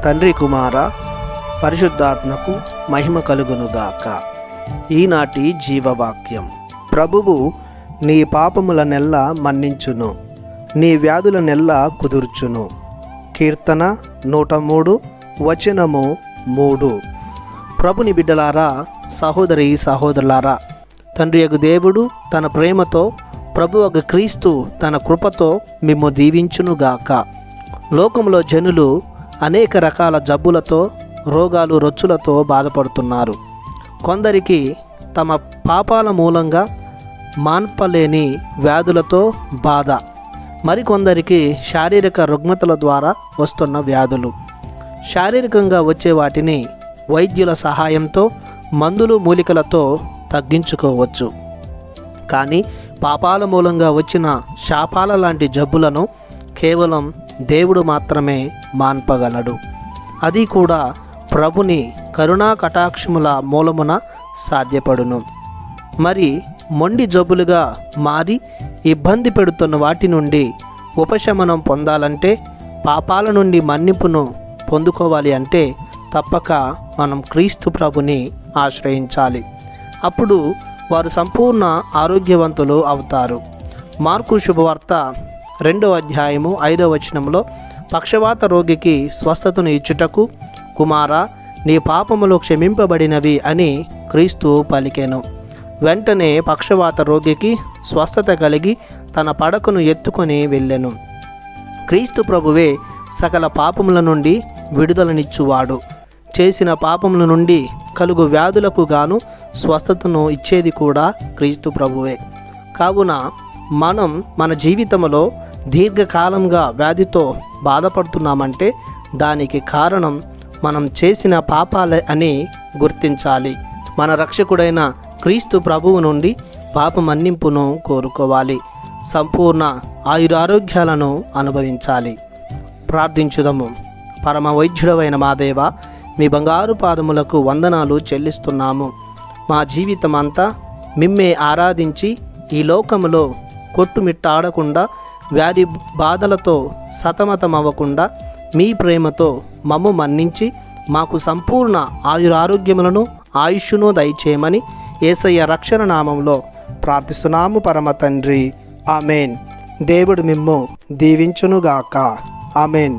తండ్రి కుమార పరిశుద్ధాత్మకు మహిమ కలుగునుగాక. ఈనాటి జీవవాక్యం. ప్రభువు నీ పాపములనెల్లా మన్నించును, నీ వ్యాధులనెల్లా కుదుర్చును. కీర్తన 103 వచనము 3. ప్రభుని బిడ్డలారా, సహోదరి సహోదరులారా, తండ్రి యగు దేవుడు తన ప్రేమతో, ప్రభువగు క్రీస్తు తన కృపతో మిమ్ము దీవించునుగాక. లోకంలో జనులు అనేక రకాల జబ్బులతో, రోగాలు, రొచ్చులతో బాధపడుతున్నారు. కొందరికి తమ పాపాల మూలంగా మాన్పలేని వ్యాధులతో బాధ, మరికొందరికి శారీరక రుగ్మతల ద్వారా వస్తున్న వ్యాధులు. శారీరకంగా వచ్చే వాటిని వైద్యుల సహాయంతో, మందులు మూలికలతో తగ్గించుకోవచ్చు. కానీ పాపాల మూలంగా వచ్చిన శాపాల లాంటి జబ్బులను కేవలం దేవుడు మాత్రమే మాన్పగలడు. అది కూడా ప్రభుని కరుణా కటాక్షముల మూలమున సాధ్యపడును. మరి మొండి జబ్బులుగా మారి ఇబ్బంది పెడుతున్న వాటి నుండి ఉపశమనం పొందాలంటే, పాపాల నుండి మన్నిపును పొందుకోవాలి అంటే తప్పక మనం క్రీస్తు ప్రభుని ఆశ్రయించాలి. అప్పుడు వారు సంపూర్ణ ఆరోగ్యవంతులు అవుతారు. మార్కు శుభవార్త 2వ అధ్యాయము 5వ వచనంలో, పక్షవాత రోగికి స్వస్థతను ఇచ్చుటకు, కుమారా నీ పాపములు క్షమింపబడినవి అని క్రీస్తు పలికెను. వెంటనే పక్షవాత రోగికి స్వస్థత కలిగి తన పడకను ఎత్తుకొని వెళ్ళెను. క్రీస్తు ప్రభువే సకల పాపముల నుండి విడుదలనిచ్చువాడు. చేసిన పాపముల నుండి కలుగు వ్యాధులకు గాను స్వస్థతను ఇచ్చేది కూడా క్రీస్తు ప్రభువే. కావున మనం మన జీవితంలో దీర్ఘకాలంగా వ్యాధితో బాధపడుతున్నామంటే దానికి కారణం మనం చేసిన పాపాలే అని గుర్తించాలి. మన రక్షకుడైన క్రీస్తు ప్రభువు నుండి పాప మన్నింపును కోరుకోవాలి. సంపూర్ణ ఆయురారోగ్యాలను అనుభవించాలి. ప్రార్థించుదము. పరమ వైద్యుడవైన మా దేవా, మీ బంగారు పాదములకు వందనాలు చెల్లిస్తున్నాము. మా జీవితం అంతా మిమ్మే ఆరాధించి ఈ లోకములో కొట్టుమిట్టాడకుండా, వ్యాధి బాధలతో సతమతమవ్వకుండా మీ ప్రేమతో మమ్ము మన్నించి మాకు సంపూర్ణ ఆయురారోగ్యములను, ఆయుష్ను దయచేయమని యేసయ్య రక్షణ నామంలో ప్రార్థిస్తున్నాము పరమ తండ్రి. ఆమెన్. దేవుడు మిమ్ము దీవించునుగాక. ఆమెన్.